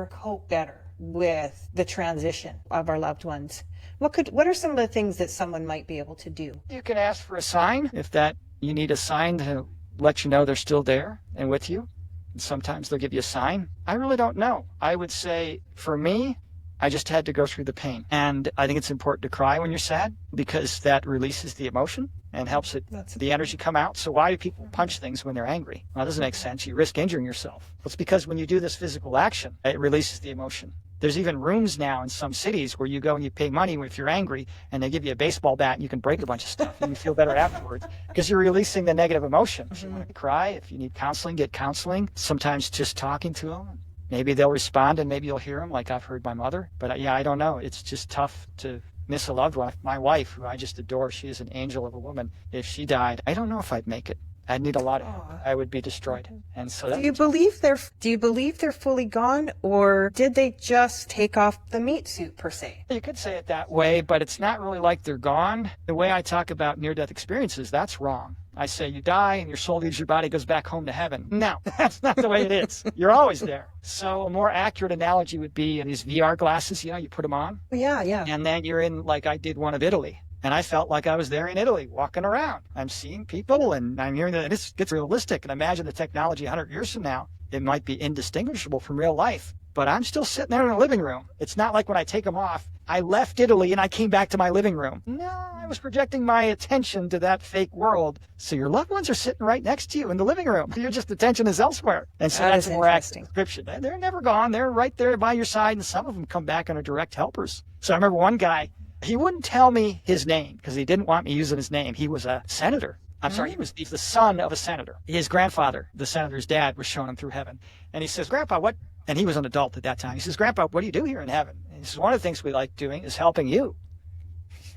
C: cope better with the transition of our loved ones? What are some of the things that someone might be able to do?
B: You can ask for a sign if that you need a sign to let you know they're still there and with you. Sometimes they'll give you a sign. I really don't know. I would say for me, I just had to go through the pain. And I think it's important to cry when you're sad because that releases the emotion and helps the energy come out. So why do people punch things when they're angry? Well, that doesn't make sense. You risk injuring yourself. It's because when you do this physical action, it releases the emotion. There's even rooms now in some cities where you go and you pay money if you're angry, and they give you a baseball bat and you can break a bunch of stuff and you feel better afterwards because you're releasing the negative emotion. If you want to cry, if you need counseling, get counseling. Sometimes just talking to them, maybe they'll respond and maybe you'll hear them like I've heard my mother. But yeah, I don't know. It's just tough to miss a loved one. My wife, who I just adore, she is an angel of a woman. If she died, I don't know if I'd make it. I'd need a lot of help. I would be destroyed. And so
C: do you believe they're fully gone, or did they just take off the meat suit per se?
B: You could say it that way, but it's not really like they're gone. The way I talk about near-death experiences, that's wrong. I say you die and your soul leaves your body, goes back home to heaven. No, that's not the way it is. You're always there. So a more accurate analogy would be these VR glasses, you put them on.
C: Yeah.
B: And then you're in, like I did one of Italy. And I felt like I was there in Italy, walking around. I'm seeing people, and I'm hearing that it gets realistic. And imagine the technology 100 years from now, it might be indistinguishable from real life. But I'm still sitting there in the living room. It's not like when I take them off, I left Italy and I came back to my living room. No, I was projecting my attention to that fake world. So your loved ones are sitting right next to you in the living room. Your just attention is elsewhere. And so that's a more accurate description. They're never gone. They're right there by your side, and some of them come back and are direct helpers. So I remember one guy, he wouldn't tell me his name because he didn't want me using his name. He was a senator. I'm sorry, he's the son of a senator. His grandfather, the senator's dad, was showing him through heaven. And he says, Grandpa, what? And he was an adult at that time. He says, Grandpa, what do you do here in heaven? And he says, one of the things we like doing is helping you.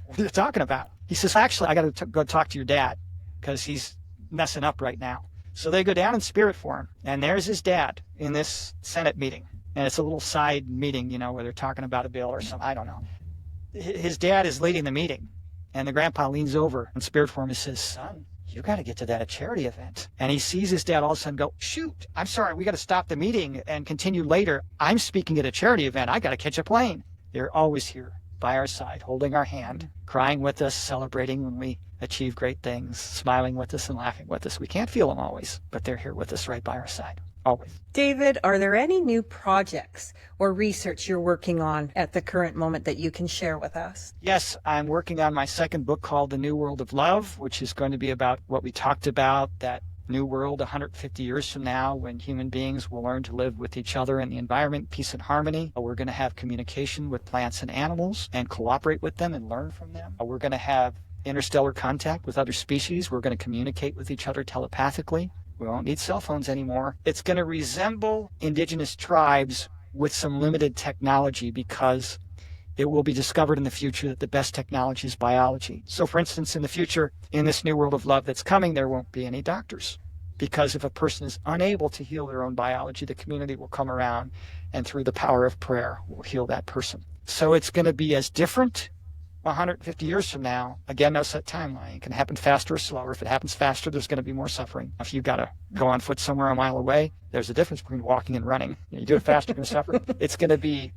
B: What are you talking about? He says, actually, I got to go talk to your dad because he's messing up right now. So they go down in spirit form, and there's his dad in this Senate meeting. And it's a little side meeting, where they're talking about a bill or something. I don't know. His dad is leading the meeting, and the grandpa leans over in spirit form and says, son, you got to get to that charity event. And he sees his dad all of a sudden go, shoot, I'm sorry, we got to stop the meeting and continue later. I'm speaking at a charity event. I got to catch a plane. They're always here by our side, holding our hand, crying with us, celebrating when we achieve great things, smiling with us and laughing with us. We can't feel them always, but they're here with us right by our side, always.
C: David, are there any new projects or research you're working on at the current moment that you can share with us?
B: Yes, I'm working on my second book called The New World of Love, which is going to be about what we talked about, that new world 150 years from now when human beings will learn to live with each other in the environment, peace and harmony. We're going to have communication with plants and animals and cooperate with them and learn from them. We're going to have interstellar contact with other species. We're going to communicate with each other telepathically. We won't need cell phones anymore. It's going to resemble indigenous tribes with some limited technology because it will be discovered in the future that the best technology is biology. So for instance, in the future, in this new world of love that's coming, there won't be any doctors. Because if a person is unable to heal their own biology, the community will come around and through the power of prayer will heal that person. So it's going to be as different 150 years from now. Again, no set timeline. It can happen faster or slower. If it happens faster, there's going to be more suffering. If you've got to go on foot somewhere a mile away, there's a difference between walking and running. You do it faster, you're going to suffer. It's going to be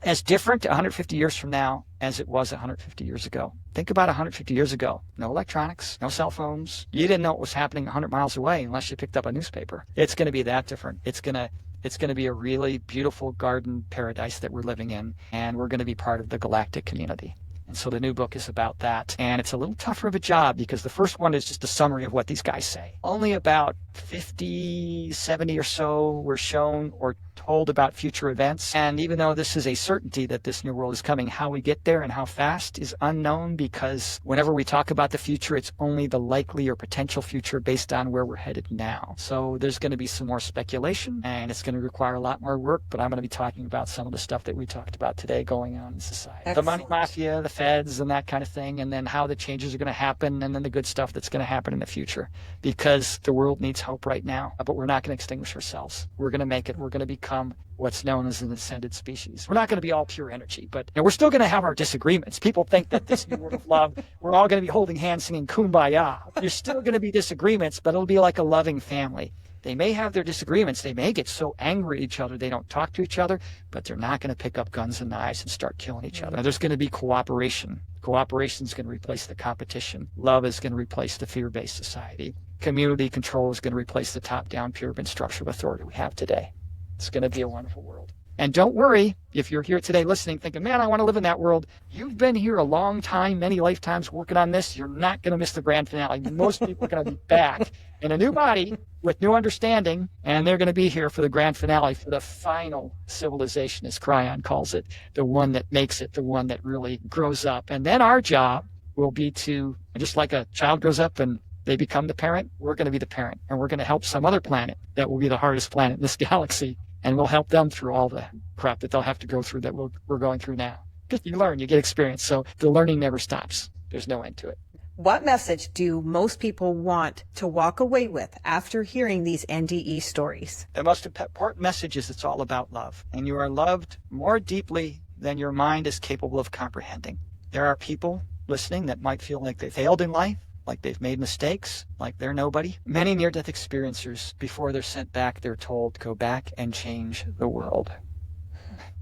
B: as different 150 years from now as it was 150 years ago. Think about 150 years ago. No electronics, no cell phones. You didn't know what was happening 100 miles away unless you picked up a newspaper. It's going to be that different. It's going to be a really beautiful garden paradise that we're living in, and we're going to be part of the galactic community. And so the new book is about that. And it's a little tougher of a job because the first one is just a summary of what these guys say. Only about 50, 70 or so were shown or told about future events. And even though this is a certainty that this new world is coming, how we get there and how fast is unknown because whenever we talk about the future, it's only the likely or potential future based on where we're headed now. So there's going to be some more speculation and it's going to require a lot more work, but I'm going to be talking about some of the stuff that we talked about today going on in society.
C: Excellent.
B: The money mafia, the feds and that kind of thing, and then how the changes are going to happen and then the good stuff that's going to happen in the future because the world needs hope right now, but we're not going to extinguish ourselves. We're going to make it. We're going to become what's known as an ascended species. We're not going to be all pure energy, but we're still going to have our disagreements. People think that this new world of love, we're all going to be holding hands singing Kumbaya. There's still going to be disagreements, but it'll be like a loving family. They may have their disagreements. They may get so angry at each other they don't talk to each other, but they're not going to pick up guns and knives and start killing each other. There's going to be cooperation. Cooperation is going to replace the competition. Love is going to replace the fear-based society. Community control is going to replace the top-down pyramid structure of authority we have today. It's going to be a wonderful world. And don't worry if you're here today listening, thinking, man, I want to live in that world. You've been here a long time, many lifetimes working on this. You're not going to miss the grand finale. Most people are going to be back in a new body with new understanding, and they're going to be here for the grand finale, for the final civilization, as Cryon calls it, the one that makes it, the one that really grows up. And then our job will be to, just like a child grows up and they become the parent, we're going to be the parent, and we're going to help some other planet that will be the hardest planet in this galaxy. And we'll help them through all the crap that they'll have to go through that we're going through now. Because you learn, you get experience. So the learning never stops. There's no end to it.
C: What message do most people want to walk away with after hearing these NDE stories?
B: The most important message is it's all about love. And you are loved more deeply than your mind is capable of comprehending. There are people listening that might feel like they failed in life, like they've made mistakes, like they're nobody. Many near-death experiencers, before they're sent back, they're told, go back and change the world.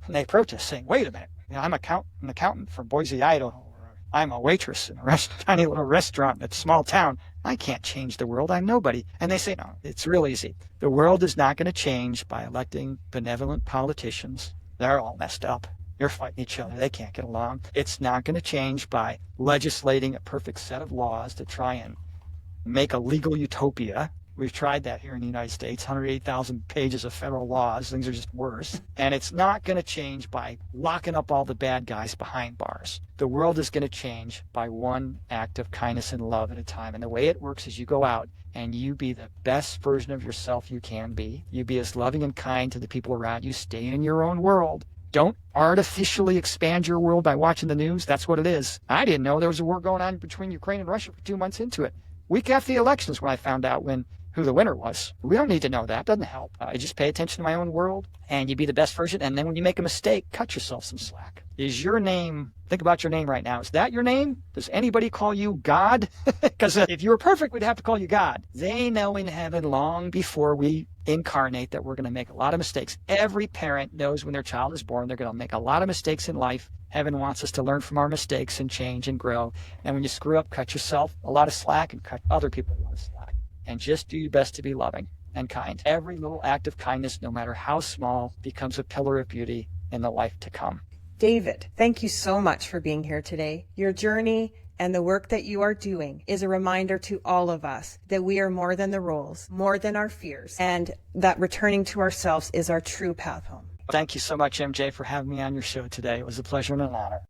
B: And they protest, saying, wait a minute, I'm an accountant from Boise, Idaho. I'm a waitress in a tiny little restaurant in a small town. I can't change the world. I'm nobody. And they say, no, it's real easy. The world is not going to change by electing benevolent politicians. They're all messed up. They're fighting each other. They can't get along. It's not going to change by legislating a perfect set of laws to try and make a legal utopia We've tried that here in the United States, 108,000 pages of federal laws. Things are just worse. And it's not going to change by locking up all the bad guys behind bars. The world is going to change by one act of kindness and love at a time. And the way it works is you go out and you be the best version of yourself you can be. You be as loving and kind to the people around you. Stay in your own world. Don't artificially expand your world by watching the news. That's what it is. I didn't know there was a war going on between Ukraine and Russia for 2 months into it. Week after the elections when I found out who the winner was. We don't need to know that. It doesn't help. I just pay attention to my own world, and you be the best version. And then when you make a mistake, cut yourself some slack. Is your name, think about your name right now. Is that your name? Does anybody call you God? Because if you were perfect, we'd have to call you God. They know in heaven long before we incarnate that we're going to make a lot of mistakes. Every parent knows when their child is born, they're going to make a lot of mistakes in life. Heaven wants us to learn from our mistakes and change and grow. And when you screw up, cut yourself a lot of slack and cut other people a lot of slack. And just do your best to be loving and kind. Every little act of kindness, no matter how small, becomes a pillar of beauty in the life to come.
C: David, thank you so much for being here today. Your journey and the work that you are doing is a reminder to all of us that we are more than the roles, more than our fears, and that returning to ourselves is our true path home.
B: Thank you so much, MJ, for having me on your show today. It was a pleasure and an honor.